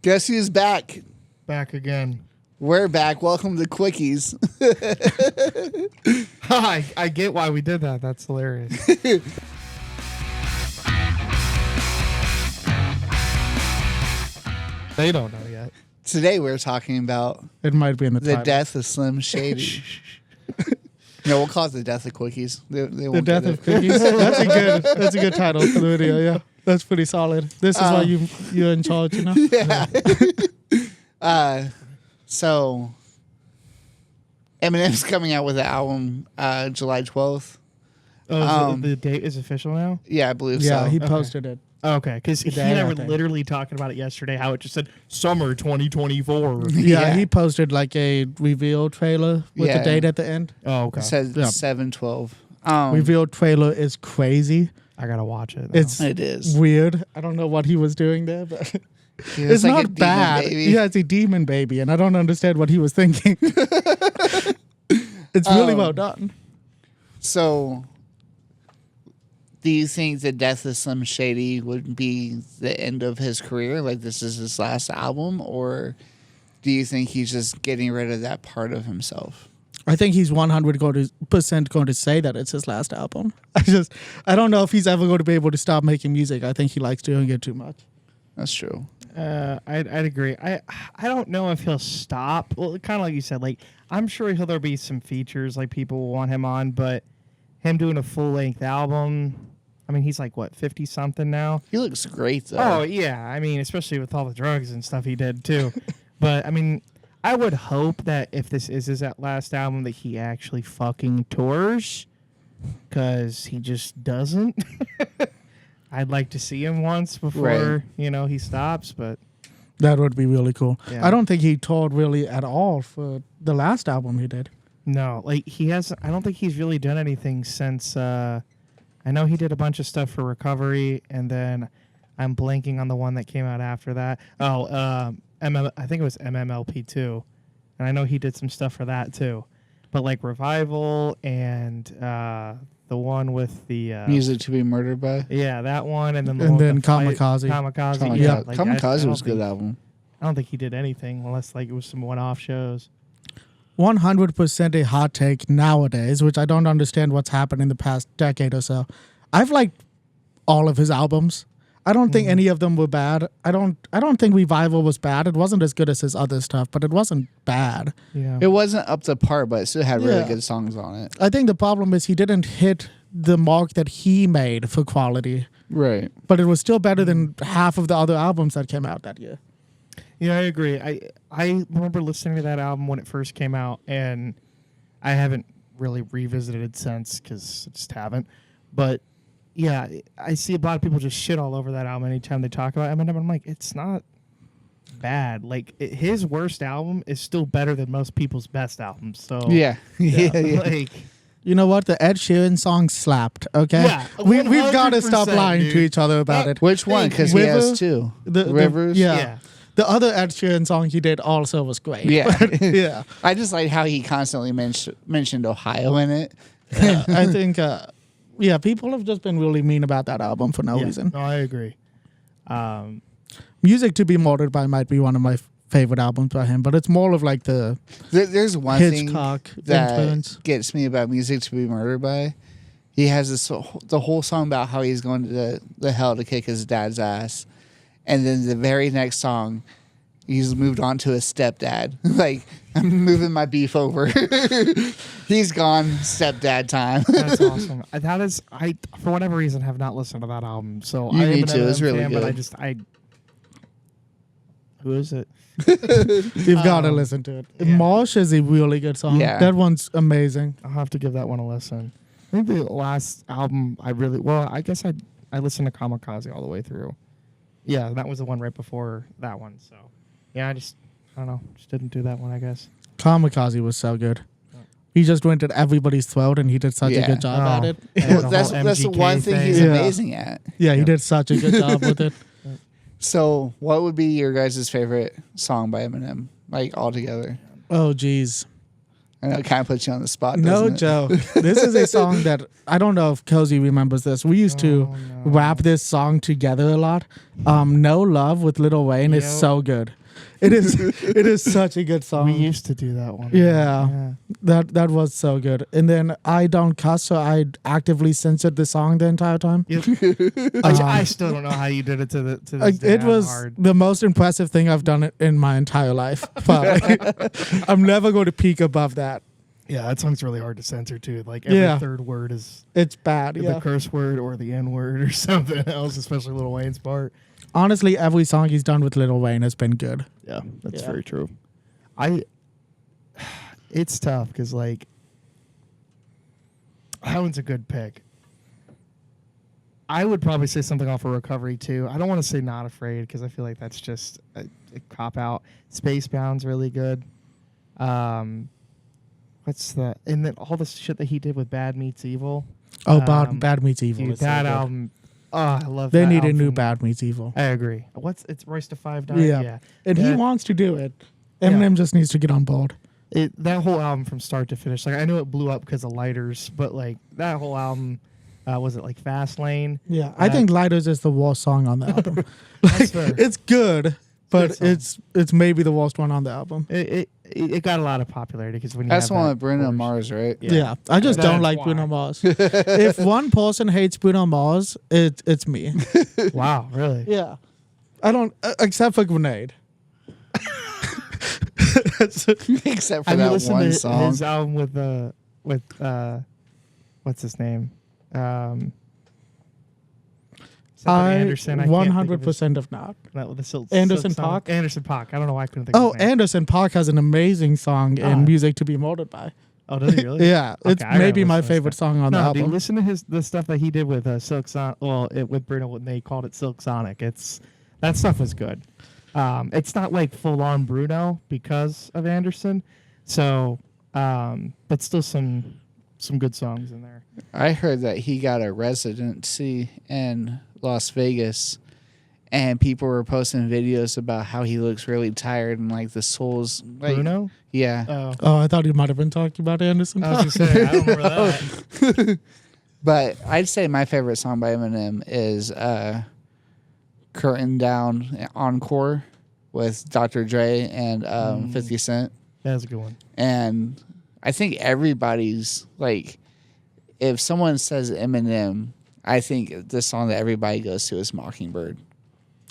Guess who's back? Back again. We're back. Welcome to Quickies. I get why we did that. That's hilarious. They don't know yet. Today we're talking about It might be in the the title. death of Slim Shady. No, we'll call it the death of Quickies. They The won't Death get of it. Quickies. That's a good title for the video. Yeah, that's pretty solid. This is why you're in charge, you know. Yeah. So Eminem's coming out with an album July 12th. Oh, the date is official now? Yeah, I believe Yeah, so. he posted it. Okay, because he Today, and I I were think. literally talking about it yesterday, how it just said summer 2024. Yeah, he posted like a reveal trailer with Yeah. the date at the end. Oh, okay. It says Yeah. 7/12. Reveal trailer is crazy. I got to watch it. now. It's It is. weird. I don't know what he was doing there, but Dude, it's like a not demon bad. baby. Yeah, it's a demon baby, and I don't understand what he was thinking. It's really well done. So, do you think the death of Slim Shady would be the end of his career? Like this is his last album? Or do you think he's just getting rid of that part of himself? I think he's 100% going to say that it's his last album. I don't know if he's ever going to be able to stop making music. I think he likes doing it too much. That's true. I'd agree. I don't know if he'll stop. Well, kind of like you said, like I'm sure there'll be some features like people will want him on, but him doing a full length album. I mean, he's like what 50 something now. He looks great though. Oh yeah, I mean, especially with all the drugs and stuff he did too. But I mean, I would hope that if this is his last album, that he actually fucking tours, because he just doesn't. I'd like to see him once before he stops, but That would be really cool. Yeah. I don't think he toured really at all for the last album he did. no, like he hasn't. I don't think he's really done anything since. I know he did a bunch of stuff for Recovery, and then I'm blanking on the one that came out after that. Oh, I think it was MMLP2, and I know he did some stuff for that too. But like Revival and the one with the Music to be Murdered by. yeah, that one, and then the And one then with the fight- Kamikaze. Kamikaze, Yeah. like, Kamikaze don't was a good think- album. I don't think he did anything unless like it was some one-off shows. 100% a hot take nowadays, which I don't understand what's happened in the past decade or so. I've liked all of his albums. I don't think any of them were bad. I don't think Revival was bad. It wasn't as good as his other stuff, but it wasn't bad. Yeah, It wasn't up to par, but it still had really Yeah. good songs on it. I think the problem is he didn't hit the mark that he made for quality, Right. but it was still better than half of the other albums that came out that year. yeah, I agree. I remember listening to that album when it first came out, and I haven't really revisited it since because I just haven't. But yeah, I see a lot of people just shit all over that album anytime they talk about Eminem. I'm like, it's not bad. Like his worst album is still better than most people's best albums. So Yeah. Yeah. like You know what? The Ed Sheeran song slapped, okay? Yeah, We've got to stop 100%, lying to dude. each other about it. Which one? Because he River- has two. The Rivers. yeah. yeah. The other Ed Sheeran song he did also was great. Yeah. Yeah. I just like how he constantly mentioned Ohio in it. I think, people have just been really mean about that album for no Yeah. reason. No, I agree. Music to be Murdered by might be one of my favorite albums by him, but it's more of like the There's one Hitchcock thing that influence. gets me about Music to be Murdered by. He has the whole song about how he's going to the hell to kick his dad's ass. And then the very next song, he's moved on to his stepdad. Like, I'm moving my beef over. He's gone, stepdad time. That's awesome. That is, I for whatever reason have not listened to that album. So You I am need an to. It's Eminem really fan, But good. who is it? You've got to listen to it. yeah. Marsh is a really good song. Yeah. That one's amazing. I'll have to give that one a listen. I think the last album I guess I listened to Kamikaze all the way through. Yeah, that was the one right before that one. So yeah, I don't know, just didn't do that one, I guess. Kamikaze was so good. He just went at everybody's throat and he did such a Yeah. good job at it. And Well, the that's whole the MGK one thing he's Yeah. amazing at. Yeah, he Yep. did such a good job with it. So, what would be your guys' favorite song by Eminem? Like, all together? Oh, geez. I know it kind of puts you on the spot. No doesn't it? joke. This is a song that I don't know if Cozy remembers this. We used to rap this song together a lot. No Love with Lil Wayne is Yep. so good. It is it is such a good song. We used to do that one. Yeah. That was so good. And then I Don't Cuss, so I actively censored the song the entire time. Yep. I still don't know how you did it to this day. It was hard. the most impressive thing I've done in my entire life. Probably. I'm never going to peak above that. Yeah, that song's really hard to censor too. Like every Yeah. third word is It's bad. the Yeah. curse word or the N word or something else, especially Lil Wayne's part. Honestly, every song he's done with Lil Wayne has been good. Yeah, that's Yeah. very true. It's tough because like that one's a good pick. I would probably say something off of Recovery too. I don't want to say Not Afraid because I feel like that's just a cop out. Spacebound's really good. What's the and then all the shit that he did with Bad Meets Evil. Oh, Bad Meets Evil. Dude, is so that good. album. Oh, I love. They that need a album new from- Bad Meets Evil. I agree. It's Royce to 5 died. Yeah. And he That- wants to do it. Eminem just needs to get on board. That whole album from start to finish. Like I know it blew up because of Lighters, but like that whole album, was it like Fast Lane? Yeah, I think Lighters is the worst song on the album. That's fair. It's good, but good it's maybe the worst one on the album. It got a lot of popularity because when you That's have the one that with Bruno chorus- Mars, right? Yeah, I just don't That's like why. Bruno Mars. If one person hates Bruno Mars, it's me. Wow, really? Yeah, I don't except for Grenade. Except for Have you that listened one to song. his album with what's his name? Something I Anderson. I can't think of his- 100% of not. That with the Anderson Silk song. .Paak? Anderson .Paak. I don't know why I couldn't think Oh, of his name. Anderson .Paak has an amazing song Ah. in Music to Be Molded By. Oh, does he really? Yeah, Okay, it's I gotta maybe my listen to his favorite stuff. song on the No, album. dude, listen to the stuff that he did with Silk Sonic. Well, with Bruno, when they called it Silk Sonic. That stuff was good. It's not like full on Bruno because of Anderson. So, but still some good songs in there. I heard that he got a residency in Las Vegas, and people were posting videos about how he looks really tired and like the soles. Like, Bruno. yeah. Oh, Oh, I thought you might have been talking about Anderson I was .Paak. gonna say I don't remember that. But I'd say my favorite song by Eminem is "Curtain Down" Encore with Dr. Dre and 50 Cent. That's a good one. And I think everybody's like, if someone says Eminem, I think the song that everybody goes to is Mockingbird.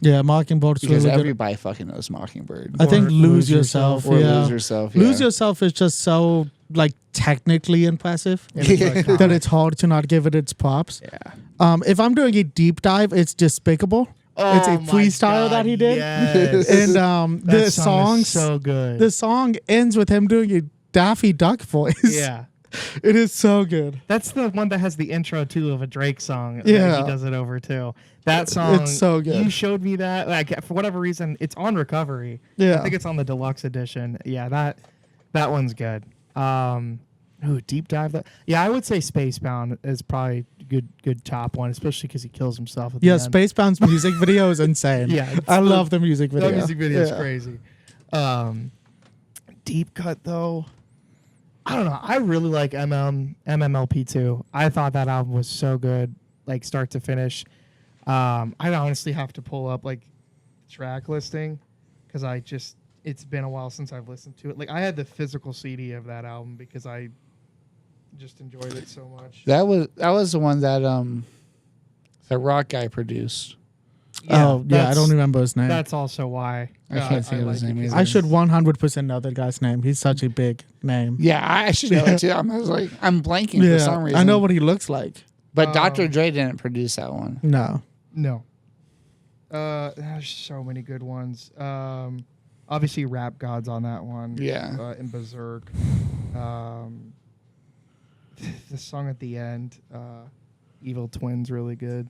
Yeah, Mockingbird's Because really good. everybody fucking knows Mockingbird. I think Or Lose Yourself. Or yeah. Lose Yourself. Lose yeah. Yourself is just so like technically impressive And it's iconic. that it's hard to not give it its props. Yeah. If I'm doing a deep dive, it's Despicable. It's a Oh my freestyle God, that he did. Yes. And That the song is songs so good. the song ends with him doing a Daffy Duck voice. Yeah. It is so good. That's the one that has the intro too of a Drake song. that Yeah. he does it over too. That song, It's so good. You showed me that. Like for whatever reason, it's on Recovery. Yeah. I think it's on the deluxe edition. Yeah, that one's good. Ooh, deep dive. Yeah, I would say Spacebound is probably good top one, especially because he kills himself at the Yeah, end. Spacebound's music video is insane. Yeah, it's I love the music video. That music video is Yeah. crazy. Deep cut though. I don't know. I really like MMLP2. I thought that album was so good, like start to finish. I'd honestly have to pull up like track listing because it's been a while since I've listened to it. Like I had the physical CD of that album because I just enjoyed it so much. That was the one that the rock guy produced. I that's- don't remember his name. That's also why I can't think of his like it name 'cause either. I should 100% know that guy's name. He's such a big name. Yeah, I should know it too. I was like, I'm blanking for some reason. I know what he looks like. But Dr. Dre didn't produce that one. No. No. There's so many good ones. Obviously, Rap God's on that one. Yeah. In Berserk. The song at the end, Evil Twins, really good.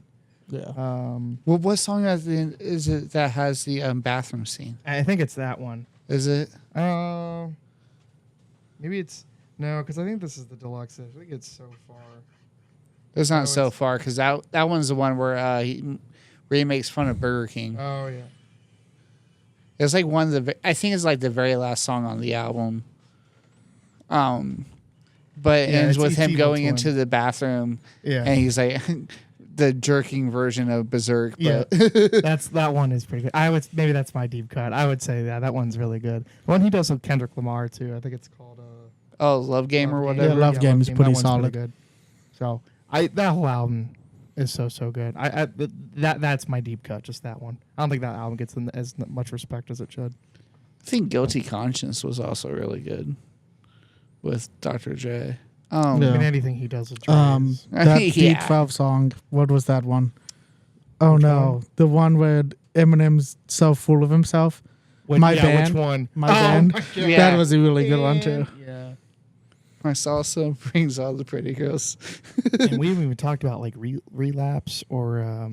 Yeah. Well, what song at the end is it that has the bathroom scene? I think it's that one. Is it? Maybe it's no, because I think this is the deluxe. I think it's So Far. It's not No, so it's- far because that one's the one where he makes fun of Burger King. Oh yeah. It's like one of the. I think it's like the very last song on the album. But it ends with it's him Evil going Twin. into the bathroom, Yeah. and he's like the jerking version of Berserk. Yeah, But that one is pretty good. Maybe that's my deep cut. I would say that one's really good. The one he does with Kendrick Lamar too. I think it's called oh, Love Game or Love whatever. Yeah, Love Game is That pretty one's solid. good. So that whole album is so good. That's my deep cut. Just that one. I don't think that album gets as much respect as it should. I think Guilty Conscience was also really good with Dr. J. Yeah. I mean, anything he does with Dre is- That Yeah. D12 song. What was that one? Oh Which no, one? the one where Eminem's so full of himself. My band. Which one? My band. My God. Yeah. That was a really good one too. Yeah. My salsa brings all the pretty girls. And we haven't even talked about like Relapse or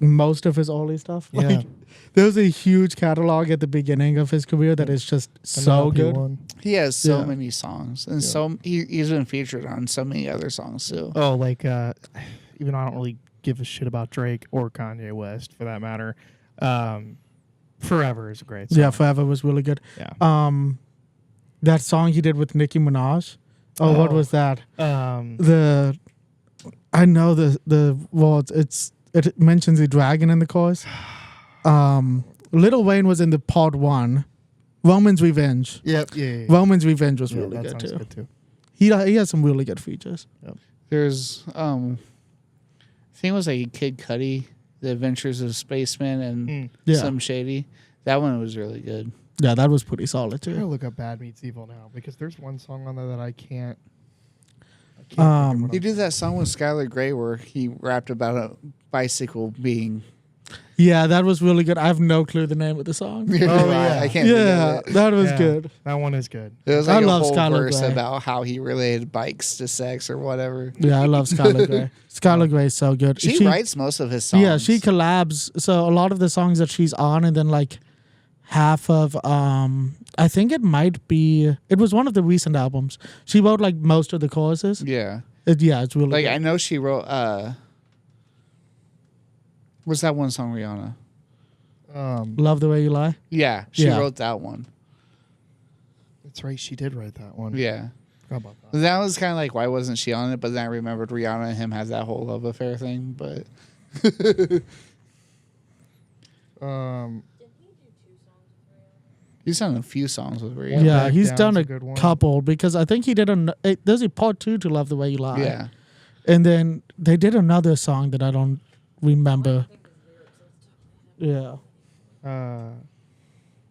Most of his early stuff. Yeah. Like, there's a huge catalog at the beginning of his career that is just so good. one. He has so Yeah. many songs, and Yeah. he's been featured on so many other songs too. Oh, like even though I don't really give a shit about Drake or Kanye West for that matter. Forever is a great song. Yeah, Forever was really good. Yeah. That song he did with Nicki Minaj. Oh, what was that? I know the words. It mentions a dragon in the chorus. Lil Wayne was in the part 1. Roman's Revenge. Yep. Yeah. Roman's Revenge was Yeah, really that good sounds too. good too. He has some really good features. There's I think it was like Kid Cudi, The Adventures of Spaceman, and Yeah. Some Shady. That one was really good. Yeah, that was pretty solid I gotta too. look up Bad Meets Evil now because there's one song on there that I can't. He did that song with Skylar Grey where he rapped about a bicycle being. Yeah, that was really good. I have no clue the name of the song. yeah. I can't. Yeah, think of it. that was good. That one is good. It was I like a love whole Skylar verse Grey. about how he related bikes to sex or whatever. Yeah, I love Skylar Grey. Skylar Grey is so good. She writes most of his songs. Yeah, she collabs. So a lot of the songs that she's on, and then like half of I think it was one of the recent albums. She wrote like most of the choruses. Yeah. It's really Like good. I know she wrote what's that one song, Rihanna? Love the Way You Lie. Yeah, she Yeah. wrote that one. That's right. She did write that one. Yeah. How about that? That was kind of like, why wasn't she on it? But then I remembered Rihanna and him had that whole love affair thing. But he's done a few songs with Rihanna. Yeah, Back he's Down's done a a good one. couple because I think he did there's a part 2 to Love the Way You Lie. Yeah. And then they did another song that I don't remember. Yeah.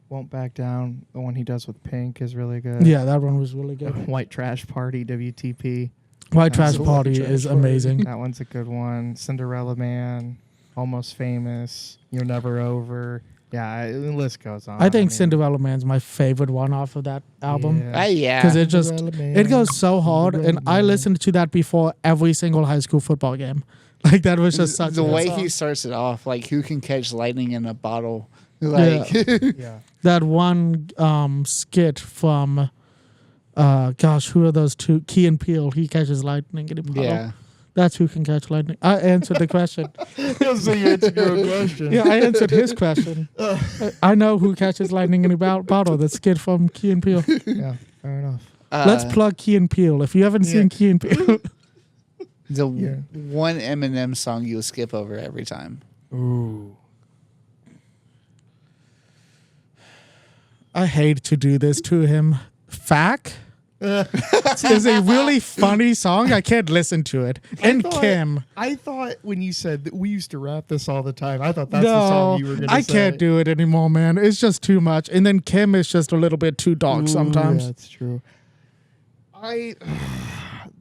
Won't Back Down. The one he does with Pink is really good. Yeah, that one was really good. White Trash Party, WTP. White Trash White Party Trash is Party. amazing. That one's a good one. Cinderella Man, Almost Famous, You're Never Over. Yeah, the list goes on. I think mean, Cinderella Man's my favorite one off of that album. Yeah. Because Yeah. it just Cinderella Man, it goes so hard, and I Man. listened to that before every single high school football game. Like that was just such the a way song. he starts it off, like who can catch lightning in a bottle? Like Yeah. That one skit from who are those two? Key and Peele. He catches lightning in a bottle. yeah. That's who can catch lightning. I answered the question. So you answered your own question. Yeah, I answered his question. I know who catches lightning in a bottle. The skit from Key and Peele. Yeah, fair enough. Let's plug Key and Peele. If you haven't seen Key and Peele, the Yeah. one Eminem song you'll skip over every time. Ooh. I hate to do this to him. Fack is a really funny song. I can't listen to it. And Kim. I thought when you said that we used to rap this all the time, I thought that's the No, song you were going to say. I can't do it anymore, man. It's just too much. And then Kim is just a little bit too dark sometimes. Yeah, that's true.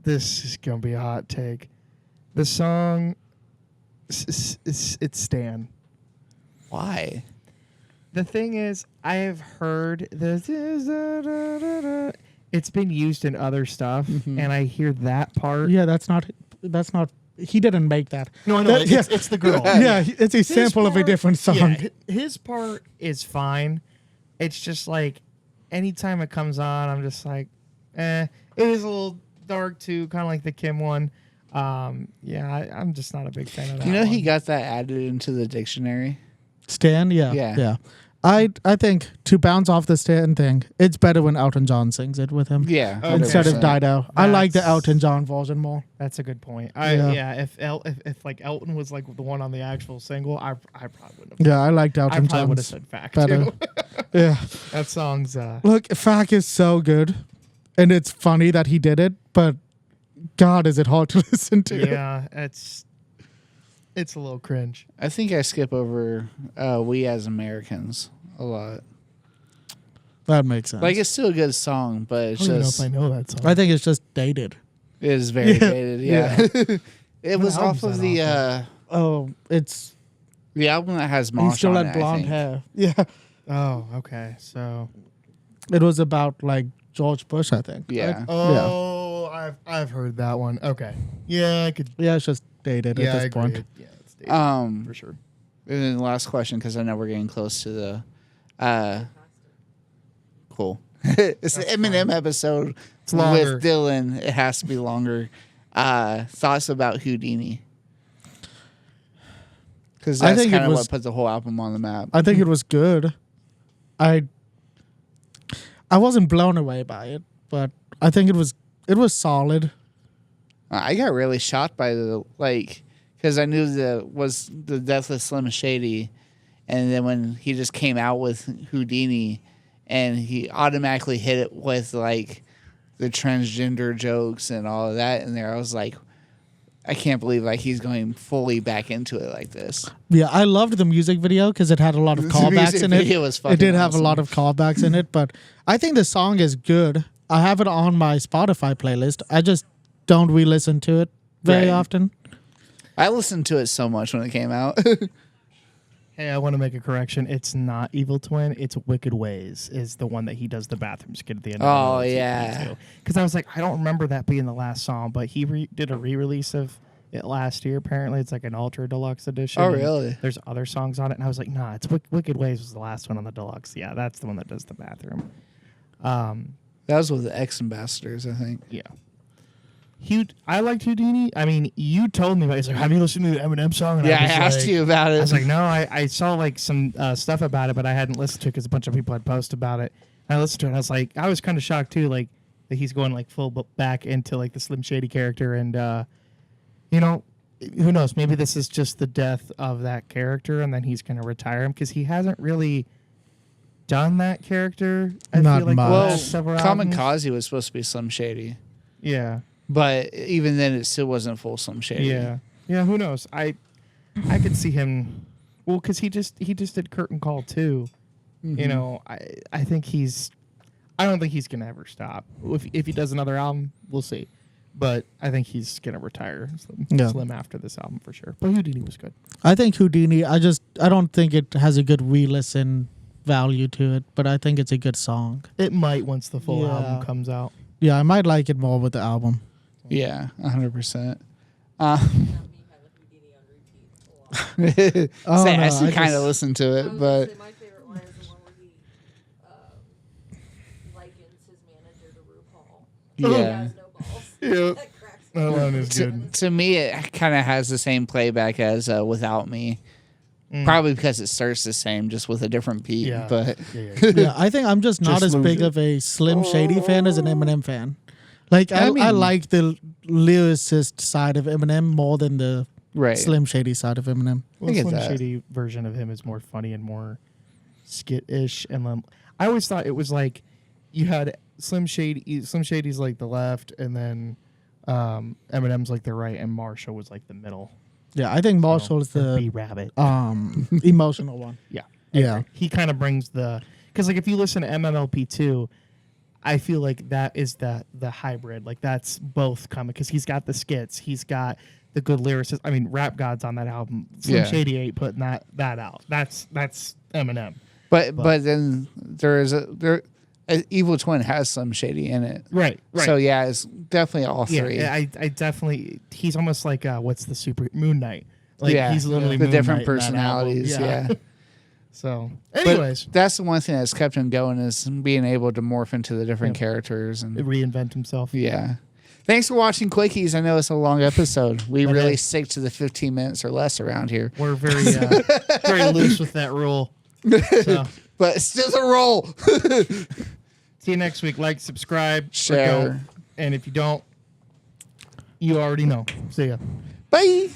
This is going to be a hot take. The song, it's Stan. Why? The thing is, I have heard this. It's been used in other stuff, and I hear that part. Yeah, that's not. He didn't make that. No, I know. That- It's the girl. Yeah, it's a sample of a part- different song. Yeah, his part is fine. It's just like anytime it comes on, I'm just like, It is a little dark too, kind of like the Kim one. I'm just not a big fan of that. You know, he one. got that added into the dictionary. Stan, yeah, Yeah. yeah. I think to bounce off the stand thing, it's better when Elton John sings it with him. Yeah, Okay. Instead of 100%. Dido. I like the That's- Elton John version more. That's a good point. Yeah. If like Elton was like the one on the actual single, I probably wouldn't have. Yeah, I liked I Elton probably would have John's said fact better. too. Yeah. That song's Look, Fack is so good. And it's funny that he did it, but God, is it hard to listen to. yeah, it's a little cringe. I think I skip over "We as Americans" a lot. That makes sense. Like it's still a good song, but it's I don't just even know if I know that song. I think it's just dated. it is very Yeah. dated. Yeah, it was album's off of that It's the album that has he Mosh still on had it, I blonde think. hair. Yeah. Oh, okay. So It was about like George Bush, I think. Yeah. oh, I've heard that one. Okay. Yeah, I could. Yeah, it's just dated Yeah, at I this agree. point. Yeah, it's dated, And for sure. then the last question, because I know we're getting close to the cool. It's the Eminem episode It's longer. with Dylan. It has to be longer. Thoughts about Houdini? Because I that's think it kind of was- what put the whole album on the map. I think it was good. I wasn't blown away by it, but I think it was solid. I got really shocked by the because I knew was the death of Slim Shady, and then when he just came out with Houdini, and he automatically hit it with like the transgender jokes and all of that in there, I was like, I can't believe like he's going fully back into it like this. Yeah, I loved the music video because it had a lot of The callbacks music in it. video was It fucking did have awesome. a lot of callbacks in it, but I think the song is good. I have it on my Spotify playlist. I just don't re-listen to it very Right. often. I listened to it so much when it came out. Hey, I want to make a correction. It's not Evil Twin. It's Wicked Ways is the one that he does the bathroom skit at the end. Oh, of yeah. Because I was like, I don't remember that being the last song, but he did a re-release of it last year. Apparently, it's like an ultra deluxe edition. Oh, and really? There's other songs on it, and I was like, nah, it's Wicked Ways was the last one on the deluxe. Yeah, that's the one that does the bathroom. That was with the X Ambassadors, I think. Yeah. I liked Houdini. I mean, you told me about it. He's like, have you listened to the Eminem song? And Yeah, I was asked like- you about it. I was like, no, I saw like some stuff about it, but I hadn't listened to it because a bunch of people had posted about it. And I listened to it, and I was like, I was kind of shocked too, like that he's going like full back into like the Slim Shady character, and you know, who knows? Maybe this is just the death of that character, and then he's going to retire him because he hasn't really done that character. I Not feel like much. the well, last several albums. Kamikaze was supposed to be Slim Shady, Yeah. but even then, it still wasn't full Slim Shady. Yeah, yeah. Who knows? I could see him. Well, because he just did Curtain Call too. Mm-hmm. You know, I think I don't think he's gonna ever stop. If he does another album, we'll see. But I think he's gonna retire Slim after this album for sure. But Houdini was good. I think Houdini, I don't think it has a good re-listen value to it, but I think it's a good song. It might once the full Yeah. album comes out. Yeah, I might like it more with the album. Yeah, 100%. Oh, Say, no, I still I kind of just- listen to I it, was but gonna say my favorite one is the one where he likens his manager to RuPaul. He yeah. has no balls. Yeah. That cracks me That up. one is To, good. to me, it kind of has the same playback as Without Me. Probably because it starts the same, just with a different beat. Yeah. But Yeah, I think I'm just not Just as lose big it. of a Slim Shady fan as an Eminem fan. Like, I mean- like the lyricist side of Eminem more than the right. Slim Shady side of Eminem. Well, I get Slim that. Shady version of him is more funny and more skit-ish. And I always thought it was like you had Slim Shady. Slim Shady's like the left, and then Eminem's like the right, and Marshall was like the middle. Yeah, I think Marshall is B the Rabbit. emotional one. Yeah, Yeah. he kind of brings because like if you listen to MMLP2, I feel like that is the hybrid. Like that's both coming because he's got the skits, he's got the good lyricists. I mean, Rap God's on that album. Slim Yeah. Shady ain't putting that out. That's Eminem. But then Evil Twin has some Shady in it. Right. So yeah, it's definitely all three. Yeah, I definitely. He's almost like what's the super Moon Knight? Like Yeah, he's literally the Moon different Knight in that album. personalities. Yeah. So, But anyways, that's the one thing that's kept him going is being able to morph into the different Yep. characters and reinvent himself. yeah. Thanks for watching Quickies. I know it's a long episode. We It really is. stick to the 15 minutes or less around here. We're very very loose with that rule. So, but still a roll. See you next week. Like, subscribe, or Share. don't. And if you don't, you already know. See ya. Bye.